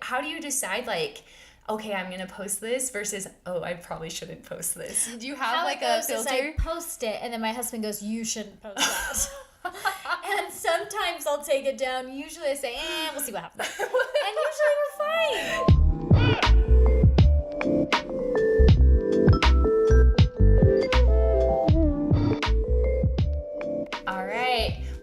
how do you decide, like, okay, I'm going to post this versus, oh, I probably shouldn't post this? Do you have like a filter? I post it and then my husband goes, you shouldn't post that. And sometimes I'll take it down. Usually I say, we'll see what happens. And usually we're fine.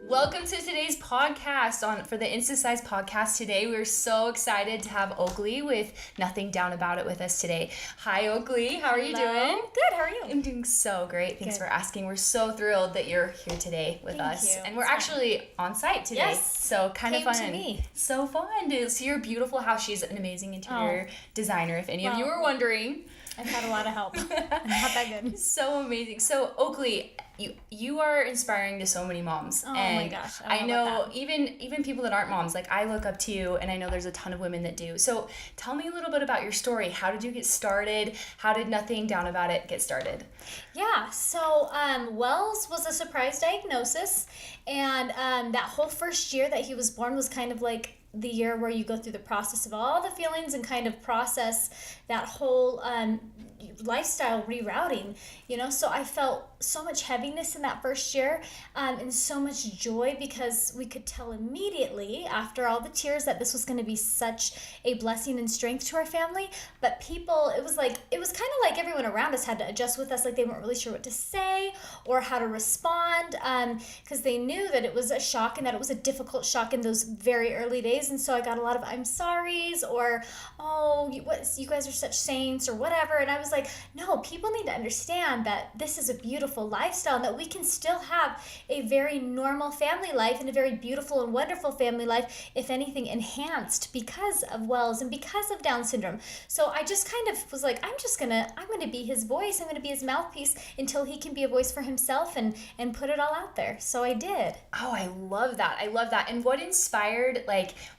Welcome to today's podcast for the Instasize podcast. Today we're so excited to have Oakley with Nothing Down About It with us today. Hi Oakley, how are you doing? Good, how are you? I'm doing so great. Thanks for asking. We're so thrilled that you're here today with us. Thank you. And we're actually on site today. Yes. So kind of fun. To me. So fun to see your beautiful house. She's an amazing interior designer, if any of you were wondering. I've had a lot of help. I'm not that good. So amazing. So Oakley, you are inspiring to so many moms. Oh and my gosh. I know even people that aren't moms, like I look up to you, and I know there's a ton of women that do. So tell me a little bit about your story. How did you get started? How did Nothing Down About It get started? Yeah, so Wells was a surprise diagnosis, and that whole first year that he was born was kind of like the year where you go through the process of all the feelings and kind of process that whole lifestyle rerouting, so I felt so much heaviness in that first year and so much joy because we could tell immediately after all the tears that this was going to be such a blessing and strength to our family. But people, it was kind of like everyone around us had to adjust with us, like they weren't really sure what to say or how to respond because they knew that it was a shock and that it was a difficult shock in those very early days. And so I got a lot of I'm sorry's or, oh, you guys are such saints or whatever. And I was like, no, people need to understand that this is a beautiful lifestyle and that we can still have a very normal family life and a very beautiful and wonderful family life, if anything, enhanced because of Wells and because of Down syndrome. So I just kind of was like, I'm going to be his voice. I'm going to be his mouthpiece until he can be a voice for himself and put it all out there. So I did. Oh, I love that. And what inspired,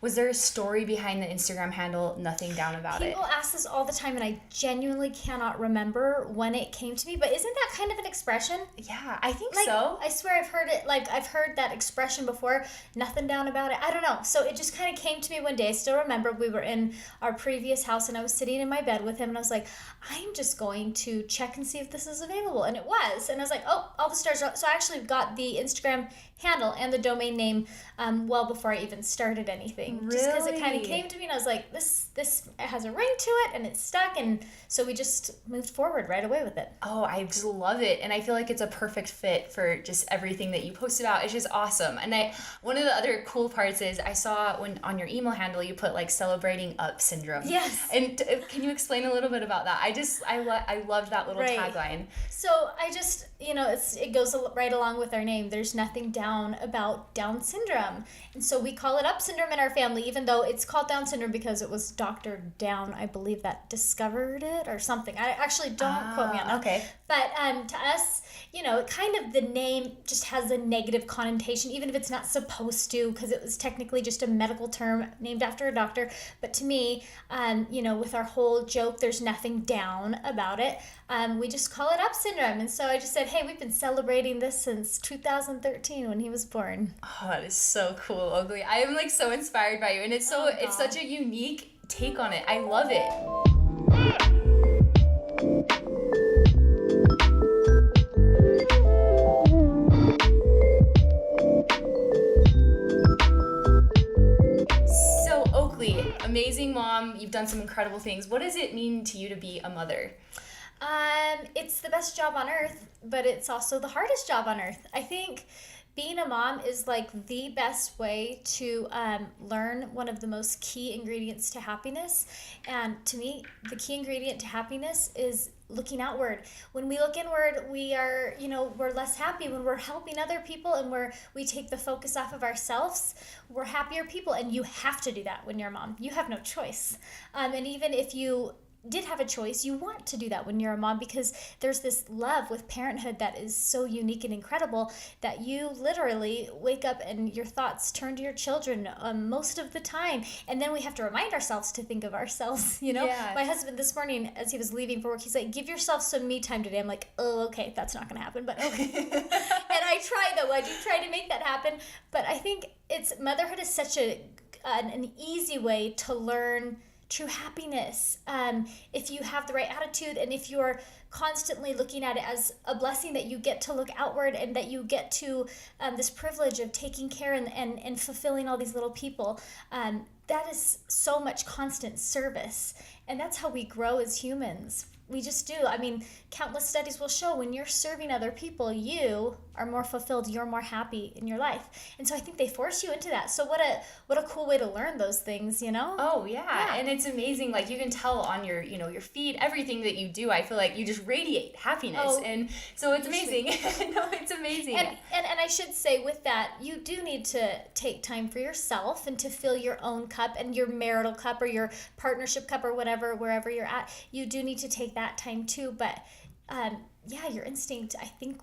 was there a story behind the Instagram handle Nothing Down About It? People ask this all the time, and I genuinely cannot remember when it came to me, but isn't that kind of an expression? Yeah, I think so. I swear I've heard it, I've heard that expression before, Nothing Down About It. I don't know. So it just kind of came to me one day. I still remember we were in our previous house, and I was sitting in my bed with him, and I was like, I'm just going to check and see if this is available. And it was. And I was like, oh, all the stars are. So I actually got the Instagram handle and the domain name well before I even started anything. Really? Just because it kind of came to me, and I was like, this has a ring to it, and it's stuck. And so we just moved forward right away with it. Oh, I just love it. And I feel like it's a perfect fit for just everything that you post about. It's just awesome. And one of the other cool parts is I saw when on your email handle you put celebrating up syndrome. Yes. And can you explain a little bit about that? I loved that little tagline. So I just, it goes right along with our name. There's nothing down about Down syndrome. And so we call it up syndrome in our family, even though it's called Down syndrome because it was Dr. Down, I believe, that discovered it or something. I actually don't quote me on that. Okay. But to us, kind of the name just has a negative connotation, even if it's not supposed to, because it was technically just a medical term named after a doctor. But to me, with our whole joke, there's nothing down about it. We just call it up syndrome. And so I just said, hey, we've been celebrating this since 2013 when he was born. Oh, that is so cool, Oakley. I am so inspired by you. And it's it's such a unique take on it. I love it. So Oakley, amazing mom. You've done some incredible things. What does it mean to you to be a mother? It's the best job on earth, but it's also the hardest job on earth. I think being a mom is the best way to learn one of the most key ingredients to happiness. And to me, the key ingredient to happiness is looking outward. When we look inward, we are, we're less happy. When we're helping other people and we take the focus off of ourselves, we're happier people. And you have to do that when you're a mom. You have no choice. And even if you did have a choice, you want to do that when you're a mom because there's this love with parenthood that is so unique and incredible that you literally wake up and your thoughts turn to your children most of the time. And then we have to remind ourselves to think of ourselves, Yeah. My husband this morning, as he was leaving for work, he's like, give yourself some me time today. I'm like, oh, okay, that's not going to happen, but okay. And I try, though. I do try to make that happen. But I think motherhood is such an easy way to learn true happiness, if you have the right attitude, and if you're constantly looking at it as a blessing that you get to look outward, and that you get to this privilege of taking care and fulfilling all these little people, that is so much constant service. And that's how we grow as humans. We just do. I mean, countless studies will show when you're serving other people, you are more fulfilled, you're more happy in your life. And so I think they force you into that. So what a cool way to learn those things, you know? Oh, yeah. And it's amazing. Like, you can tell on your, you know, your feed, everything that you do, I feel like you just radiate happiness. Oh, and so it's amazing. No, it's amazing. And I should say with that, you do need to take time for yourself and to fill your own cup and your marital cup or your partnership cup or whatever, wherever you're at. You do need to take that time too. But yeah, your instinct, I think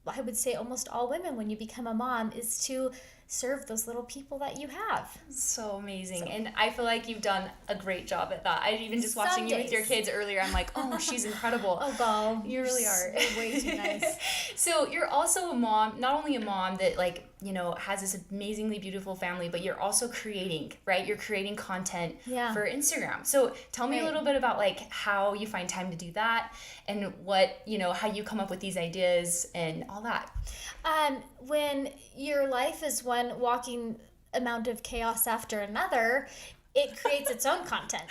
I would say almost all women, when you become a mom, is to serve those little people that you have. So amazing. And I feel like you've done a great job at that. I even just watching you with your kids earlier, I'm like, oh, she's incredible. Oh, God. You really are. Way too nice. So you're also a mom, not only a mom that, like, you know, has this amazingly beautiful family, but you're also creating, right? You're creating content for Instagram. So tell me a little bit about, like, how you find time to do that, and what, you know, how you come up with these ideas and all that. When your life is one walking amount of chaos after another, it creates its own content.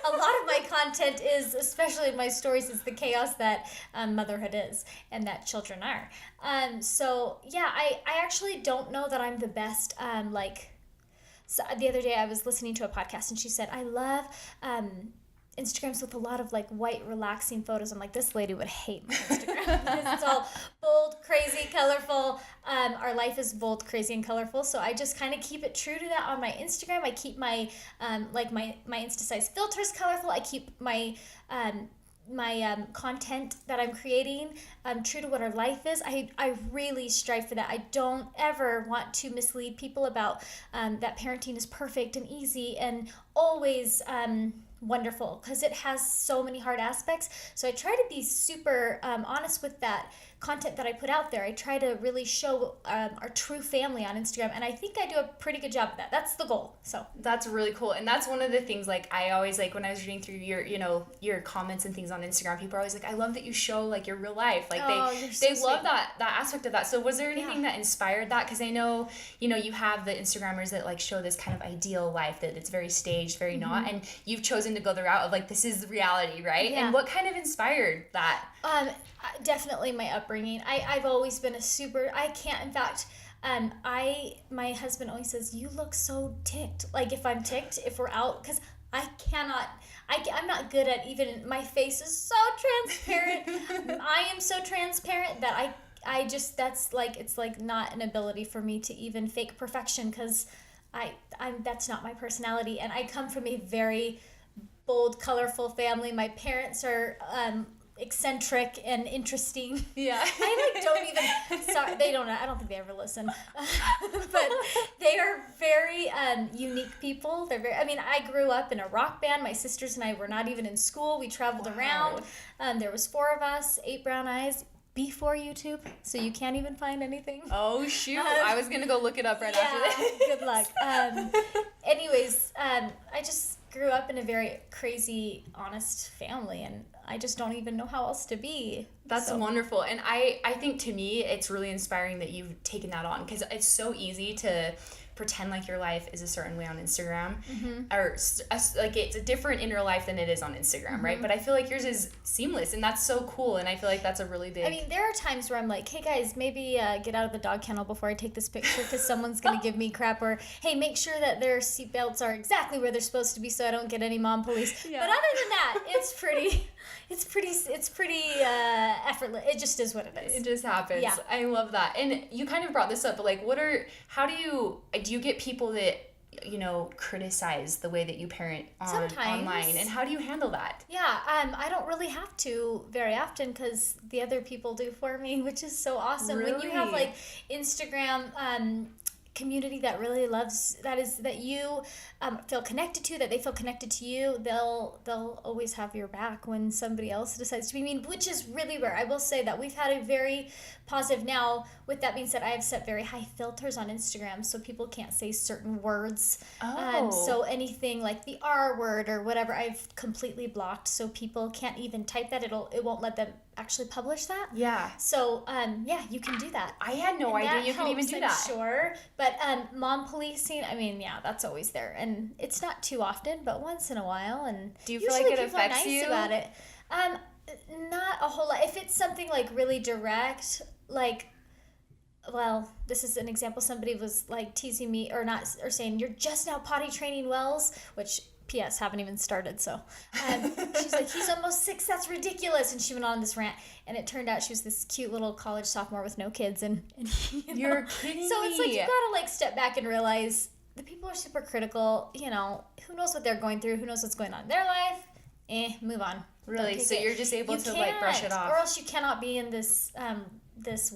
A lot of my content is, especially in my stories, is the chaos that motherhood is and that children are. So yeah, I actually don't know that I'm the best, so the other day I was listening to a podcast and she said, I love Instagrams with a lot of like white relaxing photos. I'm like, this lady would hate my Instagram because it's all bold, crazy, colorful. Our life is bold, crazy, and colorful. So I just kind of keep it true to that on my Instagram. I keep my my Instasize filters colorful. I keep my content that I'm creating true to what our life is. I really strive for that. I don't ever want to mislead people about that parenting is perfect and easy and always wonderful, because it has so many hard aspects. So I try to be super honest with that content that I put out there. I try to really show our true family on Instagram, and I think I do a pretty good job of that. That's the goal. So that's really cool. And that's one of the things, like, I always, like, when I was reading through your, you know, your comments and things on Instagram, people are always like, I love that you show, like, your real life. Like, they love that aspect of that. So was there anything that inspired that? Because I know, you know, you have the Instagrammers that, like, show this kind of ideal life that it's very staged, very not, and you've chosen to go the route of, like, this is the reality, right? And what kind of inspired that? Definitely my upbringing. I've always been my husband always says, you look so ticked. Like, if I'm ticked, if we're out, because I'm not good at, even, my face is so transparent. I am so transparent that I just, that's like, it's like not an ability for me to even fake perfection, because that's not my personality. And I come from a very bold, colorful family. My parents are eccentric and interesting. Yeah. I like don't even, sorry, they don't, I don't think they ever listen. But they are very unique people. They're very, I mean, I grew up in a rock band. My sisters and I were not even in school. We traveled around. There was 4 of us, 8 brown eyes. Before YouTube, so you can't even find anything. Oh, shoot. I was going to go look it up right after this. Good luck. Anyways, I just grew up in a very crazy, honest family, and I just don't even know how else to be. That's wonderful. And I think, to me, it's really inspiring that you've taken that on, because it's so easy to pretend like your life is a certain way on Instagram, or like it's a different in real life than it is on Instagram, right? But I feel like yours is seamless, and that's so cool. And I feel like that's a really big, I mean, there are times where I'm like, hey guys, maybe get out of the dog kennel before I take this picture, because someone's gonna give me crap, or hey, make sure that their seatbelts are exactly where they're supposed to be so I don't get any mom police. But other than that, it's pretty effortless. It just is what it is. It just happens. Yeah. I love that. And you kind of brought this up, but like, how do you get people that, you know, criticize the way that you parent online, and how do you handle that? Yeah, I don't really have to very often, because the other people do for me, which is so awesome. Really? When you have like Instagram community that really loves, that you feel connected to, that they feel connected to you, they'll always have your back when somebody else decides to be mean, which is really rare. I will say that we've had a very positive. Now, with that being said, I have set very high filters on Instagram so people can't say certain words. So anything like the R word or whatever, I've completely blocked, so people can't even type that. It won't let them actually publish that. Yeah. So you can do that. I had no idea you could even do that. Sure. But mom policing, I mean, yeah, that's always there, and it's not too often, but once in a while. And do you feel like it affects you? About it. Not a whole lot. If it's something like really direct, like, well, this is an example. Somebody was like teasing me or saying, "You're just now potty training Wells," which P.S. haven't even started. So she's like, "He's almost 6. That's ridiculous." And she went on this rant, and it turned out she was this cute little college sophomore with no kids. And You're kidding me. So it's like you gotta like step back and realize the people are super critical. You know, who knows what they're going through? Who knows what's going on in their life? Move on. Really? So you're just able to like brush it off, or else you cannot be in this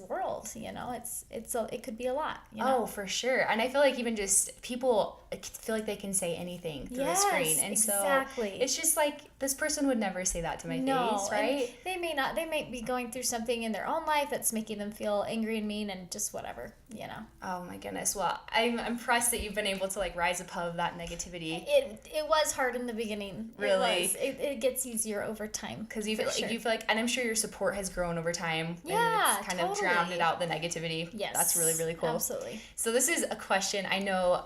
world. You know, it could be a lot. You know? Oh, for sure. And I feel like even just people feel like they can say anything through the screen, and exactly. So it's just like this person would never say that to my face, right? They may not. They might be going through something in their own life that's making them feel angry and mean and just whatever. You know. Oh my goodness. Well, I'm impressed that you've been able to like rise above that negativity. It was hard in the beginning. Really. It gets easier over time. Because you feel like, and I'm sure your support has grown over time. Yeah, and it's kind of drowned out the negativity. Yes. That's really, really cool. Absolutely. So this is a question I know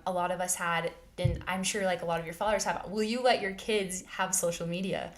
a lot of us had, and I'm sure like a lot of your followers have. Will you let your kids have social media?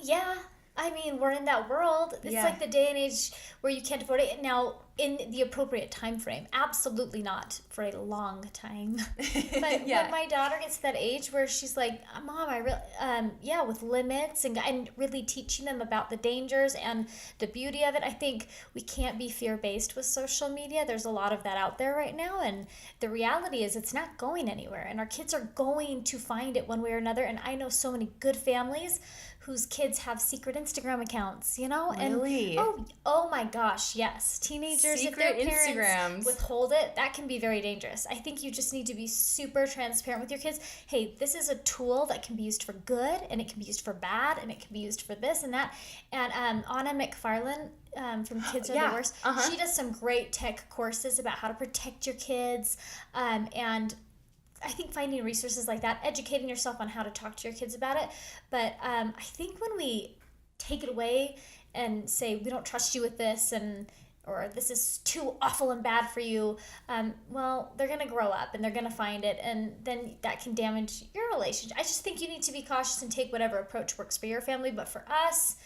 Yeah. I mean, we're in that world. It's like the day and age where you can't afford it. Now, in the appropriate time frame, absolutely not for a long time. But when my daughter gets to that age where she's like, "Mom, I really, with limits and really teaching them about the dangers and the beauty of it." I think we can't be fear-based with social media. There's a lot of that out there right now, and the reality is it's not going anywhere, and our kids are going to find it one way or another. And I know so many good families whose kids have secret Instagram accounts, you know? Really? And oh my gosh, yes. Teenagers, secret if their parents Instagrams. withhold it, that can be very dangerous. I think you just need to be super transparent with your kids. Hey, this is a tool that can be used for good, and it can be used for bad, and it can be used for this and that. And Anna McFarlane, from Kids Are the Worst, she does some great tech courses about how to protect your kids, and I think finding resources like that, educating yourself on how to talk to your kids about it. But I think when we take it away and say, we don't trust you with this, or this is too awful and bad for you, well, they're going to grow up and they're going to find it, and then that can damage your relationship. I just think you need to be cautious and take whatever approach works for your family. But for us,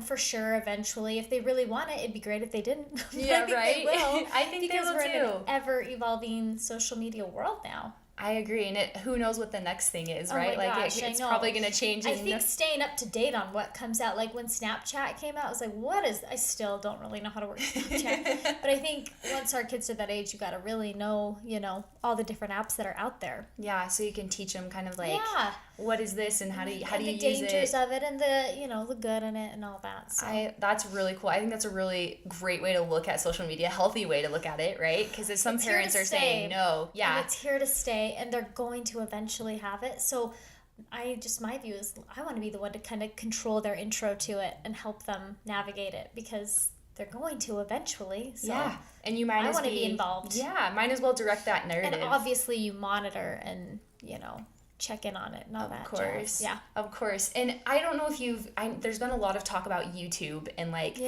for sure, eventually, if they really want it, it'd be great if they didn't. Yeah, right? They will. I think they will because we're in too. an ever-evolving social media world now. I agree, and who knows what the next thing is, Oh right? my Like gosh, it's probably going to change. I think staying up to date on what comes out, like when Snapchat came out, I was like, I still don't really know how to work Snapchat. But I think once our kids are that age, you got to really know, all the different apps that are out there. Yeah, so you can teach them kind of like, what is this and how do you use it? The dangers of it and the good in it and all that. So. That's really cool. I think that's a really great way to look at social media, healthy way to look at it, right? Because some parents are saying no. Yeah. And it's here to stay, and they're going to eventually have it. So my view is I want to be the one to kind of control their intro to it and help them navigate it, because they're going to eventually. So and you I want to be involved. Yeah, might as well direct that narrative. And obviously you monitor and, check in on it and all that. Of course. Jazz. Yeah. Of course. And I don't know if there's been a lot of talk about YouTube and like the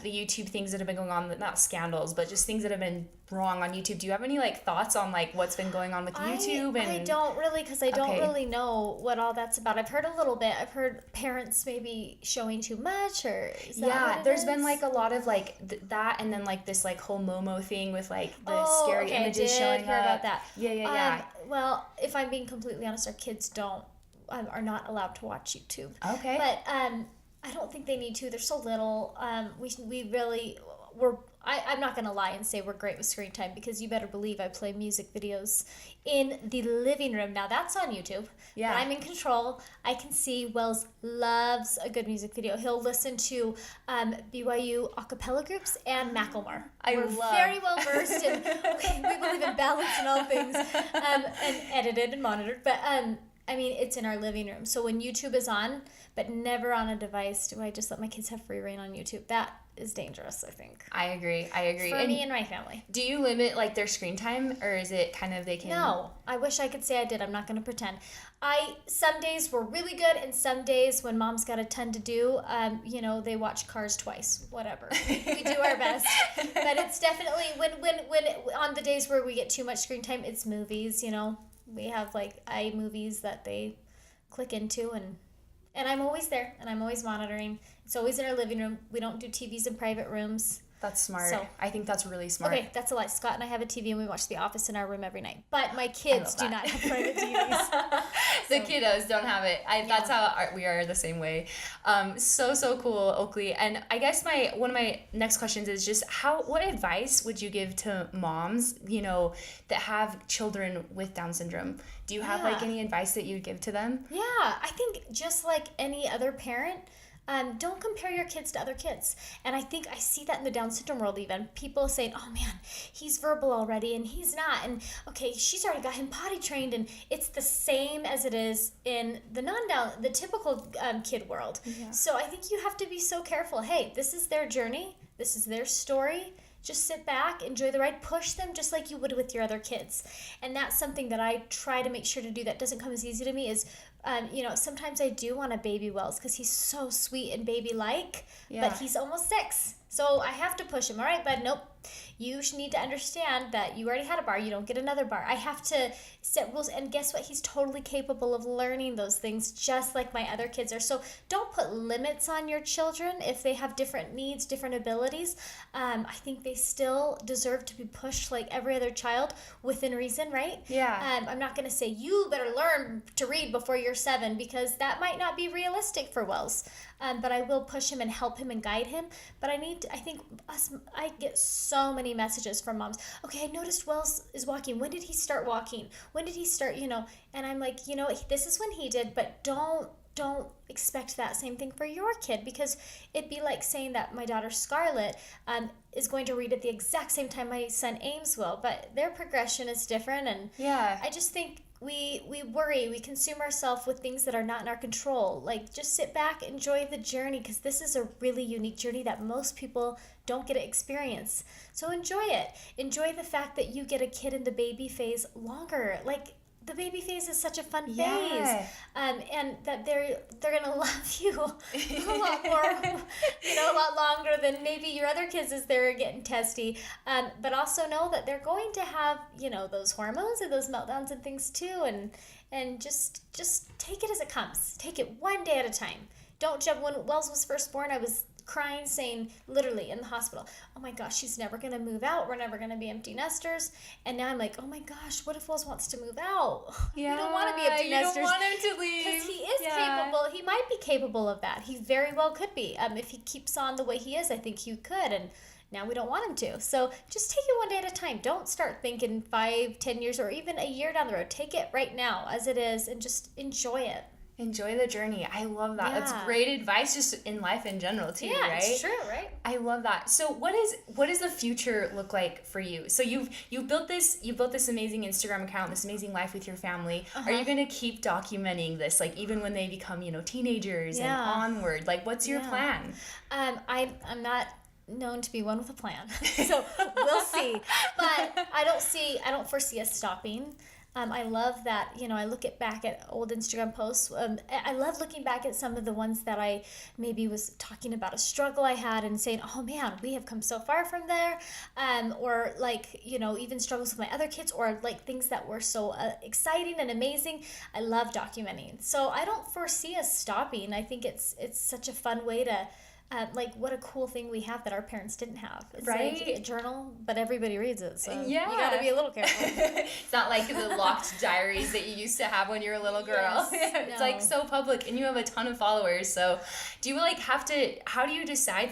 YouTube things that have been going on, not scandals, but just things that have been wrong on YouTube. Do you have any like thoughts on like what's been going on with YouTube? I don't really, because I don't really know what all that's about. I've heard a little bit. I've heard parents maybe showing too much, or is that there's been like a lot of like that, and then like this like whole Momo thing with like the scary images showing hear up. About that. Yeah. Well, if I'm being completely honest, our kids are not allowed to watch YouTube. Okay. But I don't think they need to. They're so little. We really we're I'm not going to lie and say we're great with screen time, because you better believe I play music videos in the living room. Now that's on YouTube. Yeah. But I'm in control. I can see Wells loves a good music video. He'll listen to BYU a cappella groups and Macklemore. We're very well versed in, we believe in balance and all things, and edited and monitored. But I mean, it's in our living room. So when YouTube is on, but never on a device, do I just let my kids have free reign on YouTube. That is dangerous, I think. I agree. For me and my family. Do you limit like their screen time, or is it kind of they can? No, I wish I could say I did. I'm not going to pretend. Some days were really good, and some days when mom's got a ton to do, they watch Cars twice. Whatever. We do our best, but it's definitely when on the days where we get too much screen time, it's movies. We have like iMovies that they click into, and I'm always there, and I'm always monitoring. It's always in our living room. We don't do TVs in private rooms. That's smart. So, I think that's really smart. Okay, that's a lie. Scott and I have a TV, and we watch The Office in our room every night. But my kids do not have private TVs. The kiddos don't have it. That's how we are the same way. So cool, Oakley. And I guess one of my next questions is just what advice would you give to moms, that have children with Down syndrome? Do you have like any advice that you'd give to them? Yeah, I think just like any other parent, don't compare your kids to other kids. And I think I see that in the Down syndrome world even. People saying, oh man, he's verbal already and he's not. And okay, she's already got him potty trained. And it's the same as it is in the typical kid world. Yeah. So I think you have to be so careful. Hey, this is their journey. This is their story. Just sit back, enjoy the ride, push them just like you would with your other kids. And that's something that I try to make sure to do that doesn't come as easy to me is, sometimes I do want a baby Wells because he's so sweet and baby-like, but he's almost 6. So I have to push him. All right, bud, nope. You need to understand that you already had a bar. You don't get another bar. I have to set rules. And guess what? He's totally capable of learning those things just like my other kids are. So don't put limits on your children if they have different needs, different abilities. I think they still deserve to be pushed like every other child within reason, right? Yeah. I'm not going to say you better learn to read before you're 7 because that might not be realistic for Wells. But I will push him and help him and guide him. But I get so many messages from moms. Okay, I noticed Wells is walking. When did he start walking? When did he start, And I'm like, this is when he did, but don't expect that same thing for your kid, because it'd be like saying that my daughter Scarlett is going to read at the exact same time my son Ames will, but their progression is different. And I just think we worry, we consume ourselves with things that are not in our control. Like, just sit back, enjoy the journey, because this is a really unique journey that most people don't get to experience. So enjoy it. Enjoy the fact that you get a kid in the baby phase longer. Like, the baby phase is such a fun phase, and that they're gonna love you a lot more, a lot longer than maybe your other kids as they're getting testy. But also know that they're going to have those hormones and those meltdowns and things too, and just take it as it comes. Take it one day at a time. Don't jump. When Wells was first born, I was crying, saying literally in the hospital, oh my gosh, she's never going to move out. We're never going to be empty nesters. And now I'm like, oh my gosh, what if Wells wants to move out? Yeah, you don't want to be empty nesters. You don't want him to leave. Because he is capable. He might be capable of that. He very well could be. If he keeps on the way he is, I think he could. And now we don't want him to. So just take it one day at a time. Don't start thinking 5, 10 years, or even a year down the road. Take it right now as it is and just enjoy it. Enjoy the journey. I love that. Yeah. That's great advice just in life in general too, right? Yeah, it's true, right? I love that. So what does the future look like for you? So you've built this amazing Instagram account, this amazing life with your family. Are you going to keep documenting this, like even when they become, teenagers and onward? Like, what's your plan? I'm not known to be one with a plan. So we'll see. But I don't foresee us stopping. I love that, I look back at old Instagram posts. I love looking back at some of the ones that I maybe was talking about a struggle I had and saying, oh man, we have come so far from there. Or like, even struggles with my other kids, or like things that were so exciting and amazing. I love documenting. So I don't foresee us stopping. I think it's such a fun way to, what a cool thing we have that our parents didn't have. It's right? Like a journal, but everybody reads it, so you Yeah. gotta be a little careful. It's not like the locked diaries that you used to have when you were a little girl. Yes, It's like so public, and you have a ton of followers. So do you how do you decide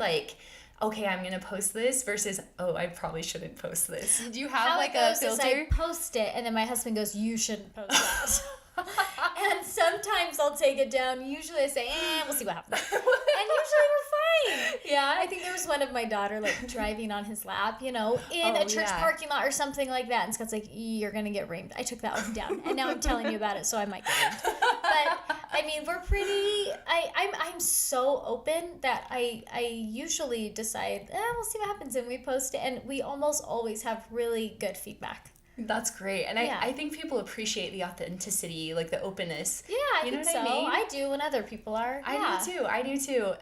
okay, I'm going to post this versus, oh, I probably shouldn't post this? Do you have How like it goes a filter? Is I post it and then my husband goes, you shouldn't post that. And sometimes I'll take it down. Usually I say, we'll see what happens. And usually we're fine. Yeah. I think there was one of my daughter like driving on his lap, in a church parking lot or something like that. And Scott's like, you're going to get reamed. I took that one down. And now I'm telling you about it, so I might get reamed. But, I mean, we're pretty, I'm so open that I usually decide, we'll see what happens. And we post it. And we almost always have really good feedback. That's great. And I think people appreciate the authenticity, like the openness. Yeah, I think so. I do when other people are. I do too.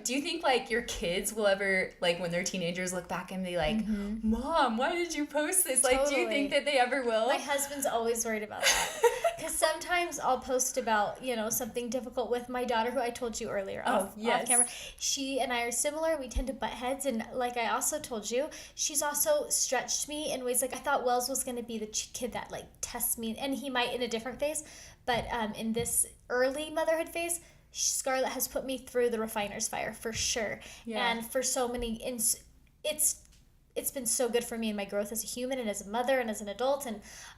Do you think like your kids will ever, like when they're teenagers, look back and be like, Mom, why did you post this? Like, do you think that they ever will? My husband's always worried about that. Because sometimes I'll post about, something difficult with my daughter, who I told you earlier off camera. She and I are similar. We tend to butt heads. And like I also told you, she's also stretched me in ways like I thought Wells was going to be the kid that like tests me, and he might in a different phase, but in this early motherhood phase, Scarlett has put me through the refiner's fire for sure. And for so many, it's been so good for me in my growth as a human and as a mother and as an adult,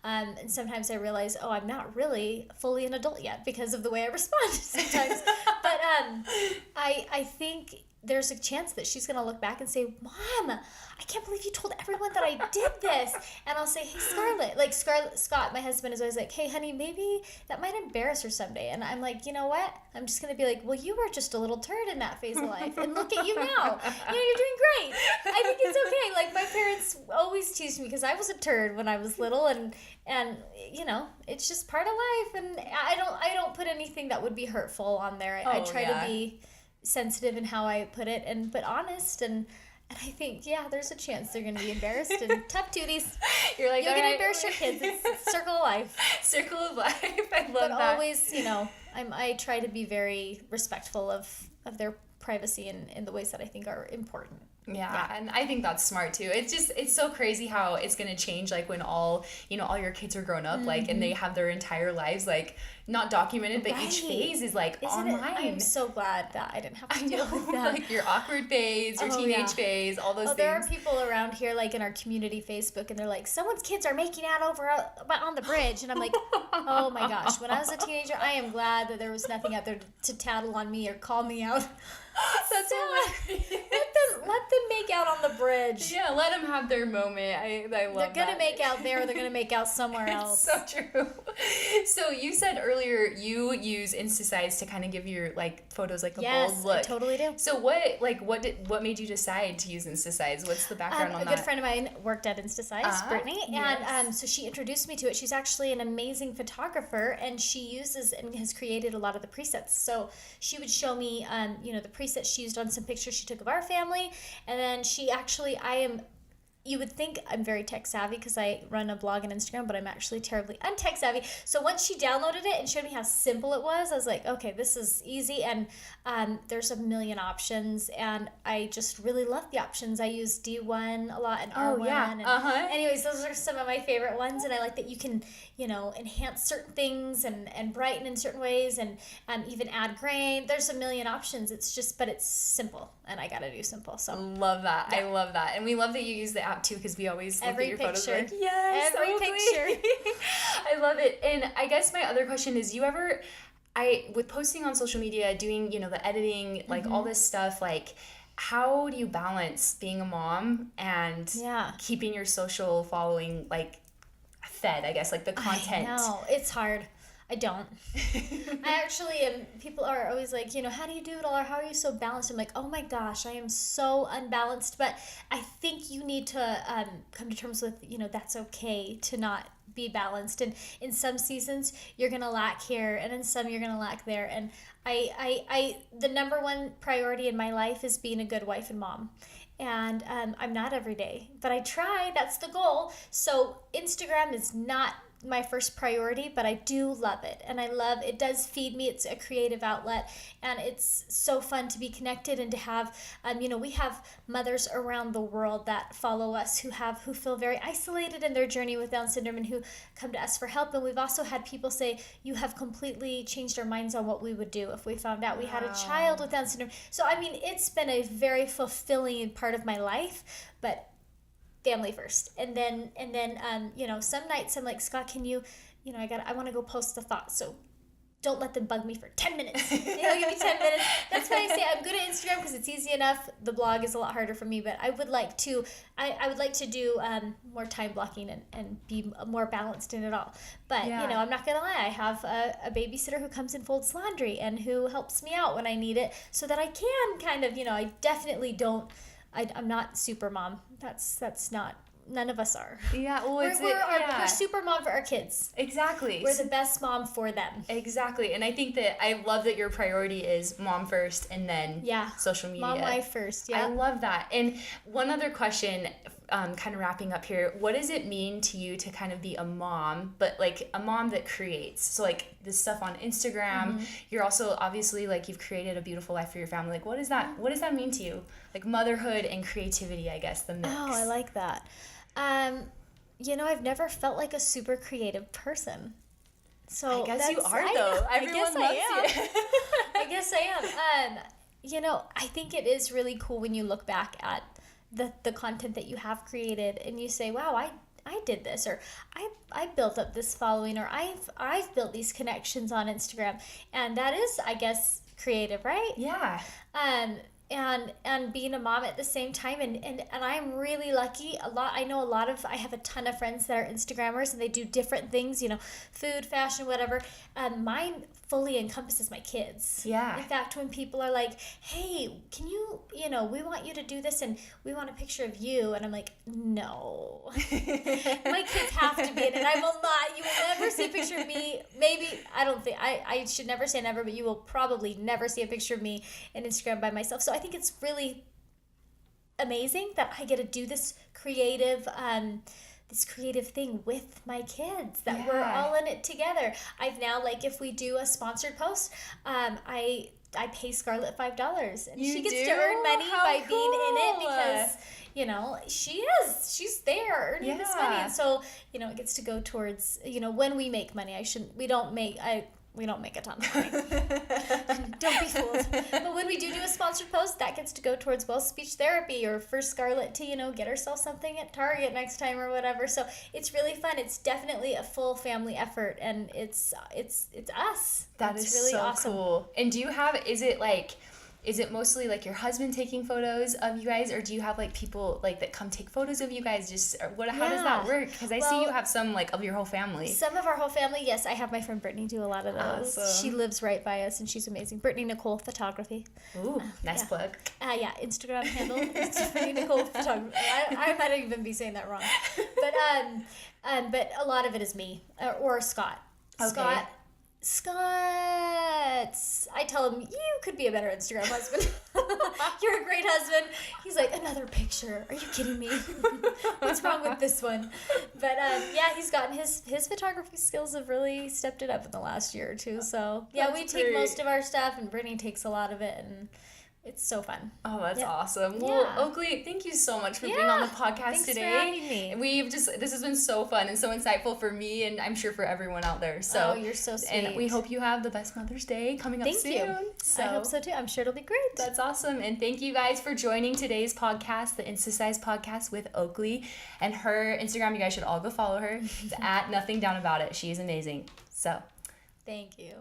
and sometimes I realize, I'm not really fully an adult yet because of the way I respond sometimes. But I think there's a chance that she's going to look back and say, Mom, I can't believe you told everyone that I did this. And I'll say, hey, Scarlett. Like Scott, my husband, is always like, hey, honey, maybe that might embarrass her someday. And I'm like, you know what? I'm just going to be like, well, you were just a little turd in that phase of life. And look at you now. You're doing great. I think it's okay. Like, my parents always teased me because I was a turd when I was little. And it's just part of life. And I don't put anything that would be hurtful on there. I try to be sensitive in how I put it, but honest, and I think there's a chance they're gonna be embarrassed and tough tooties. You're like, you're gonna embarrass your kids. It's circle of life. Circle of life. I love but that. But always, I try to be very respectful of their privacy in the ways that I think are important. Yeah, and I think that's smart too. It's so crazy how it's gonna change, like when all your kids are grown up, like, and they have their entire lives like not documented, but each phase is like online. I'm so glad that I didn't have to deal with that. Like your awkward phase, your teenage phase, all those things. There are people around here, like in our community Facebook, and they're like, someone's kids are making out over on the bridge, and I'm like, oh my gosh. When I was a teenager, I am glad that there was nothing out there to tattle on me or call me out. That's hilarious. Let them make out on the bridge. Yeah, let them have their moment. I love that. They're gonna make out there, or they're gonna make out somewhere else. It's so true. So you said earlier you use Instasize to kind of give your like photos like a bold look. I totally do. So what made you decide to use Instasize? What's the background on that? A good friend of mine worked at Instasize, Brittany, and so she introduced me to it. She's actually an amazing photographer, and she uses and has created a lot of the presets. So she would show me, the presets she used on some pictures she took of our family, and then you would think I'm very tech savvy because I run a blog and Instagram, but I'm actually terribly untech savvy. So once she downloaded it and showed me how simple it was, I was like, okay, this is easy. And there's a million options, and I just really love the options. I use D1 a lot and R1. Anyways, those are some of my favorite ones, and I like that you can, enhance certain things and brighten in certain ways, and even add grain. There's a million options. But it's simple, and I gotta do simple. So love that. Yeah. I love that, and we love that you use the app too, because we always look at your photos like, yes, every picture. I love it. And I guess my other question is, with posting on social media, doing the editing, like all this stuff, like how do you balance being a mom and keeping your social following like fed, I guess, like the content? I know, it's hard. I don't. I actually am. People are always like, how do you do it all? Or how are you so balanced? I'm like, oh my gosh, I am so unbalanced. But I think you need to come to terms with, that's okay to not be balanced. And in some seasons, you're going to lack here, and in some, you're going to lack there. And the number one priority in my life is being a good wife and mom. And I'm not every day, but I try. That's the goal. So Instagram is not my first priority, but I do love it. And it does feed me. It's a creative outlet, and it's so fun to be connected and to have, we have mothers around the world that follow us who feel very isolated in their journey with Down syndrome and who come to us for help. And we've also had people say, you have completely changed our minds on what we would do if we found out we had a child with Down syndrome. So, it's been a very fulfilling part of my life, but family first. And then some nights I'm like, Scott, can you, I want to go post the thoughts. So don't let them bug me for 10 minutes. Give me 10 minutes. That's why I say I'm good at Instagram because it's easy enough. The blog is a lot harder for me, but I would like to do more time blocking and be more balanced in it all. But, I'm not going to lie. I have a babysitter who comes and folds laundry and who helps me out when I need it so that I can kind of, I definitely don't, I'm not super mom. That's not, none of us are. Yeah, well, we're super mom for our kids. Exactly. We're the best mom for them. Exactly. And I think that I love that your priority is mom first and then social media. Mom life first, yeah. I love that. And one other question, kind of wrapping up here, what does it mean to you to kind of be a mom, but like a mom that creates? So like this stuff on Instagram, you're also obviously like you've created a beautiful life for your family. Like what does that mean to you? Like motherhood and creativity, I guess, the mix. Oh, I like that. I've never felt like a super creative person. So I guess you are though. Everyone loves you. I guess I am. I think it is really cool when you look back at the content that you have created and you say, wow, I did this, or I built up this following, or I've built these connections on Instagram. And that is, I guess, creative, right? Yeah. And being a mom at the same time, and I'm really lucky. I have a ton of friends that are Instagrammers and they do different things, food, fashion, whatever. Mine fully encompasses my kids. Yeah. In fact, when people are like, hey, can you, we want you to do this and we want a picture of you, and I'm like, no. My kids have to be in it. I will not. You will never see a picture of me. Maybe, I don't think, I should never say never, but you will probably never see a picture of me in Instagram by myself. So I think it's really amazing that I get to do this creative thing with my kids, that we're all in it together. I've now, like, if we do a sponsored post, I pay Scarlett $5 and she gets to earn money by being in it because she's there earning this money, and so it gets to go towards when we make money. We don't make a ton of money. Don't be fooled. But when we do a sponsored post, that gets to go towards speech therapy, or for Scarlett to, get herself something at Target next time or whatever. So it's really fun. It's definitely a full family effort, and it's us. That's really so awesome. Cool. And is it mostly like your husband taking photos of you guys, or do you have like people like that come take photos of you guys? How does that work? Because I see you have some like of your whole family. Some of our whole family, yes. I have my friend Brittany do a lot of those. Awesome. She lives right by us and she's amazing. Brittany Nicole Photography. Ooh, nice plug. Instagram handle. It's Brittany Nicole Photography. I might even be saying that wrong. But a lot of it is me or Scott. Okay. Scott, I tell him, you could be a better Instagram husband. You're a great husband. He's like, another picture. Are you kidding me? What's wrong with this one? But he's gotten his photography skills have really stepped it up in the last year or two. So we take most of our stuff, and Brittany takes a lot of it, and it's so fun. Oh, that's awesome. Well, Oakley, thank you so much for being on the podcast today. Thanks for having me. This has been so fun and so insightful for me, and I'm sure for everyone out there. So, you're so sweet. And we hope you have the best Mother's Day coming up soon. Thank you. So, I hope so too. I'm sure it'll be great. That's awesome. And thank you guys for joining today's podcast, the Instasize podcast with Oakley. And her Instagram, you guys should all go follow her. It's at Nothing Down About It. She is amazing. So, thank you.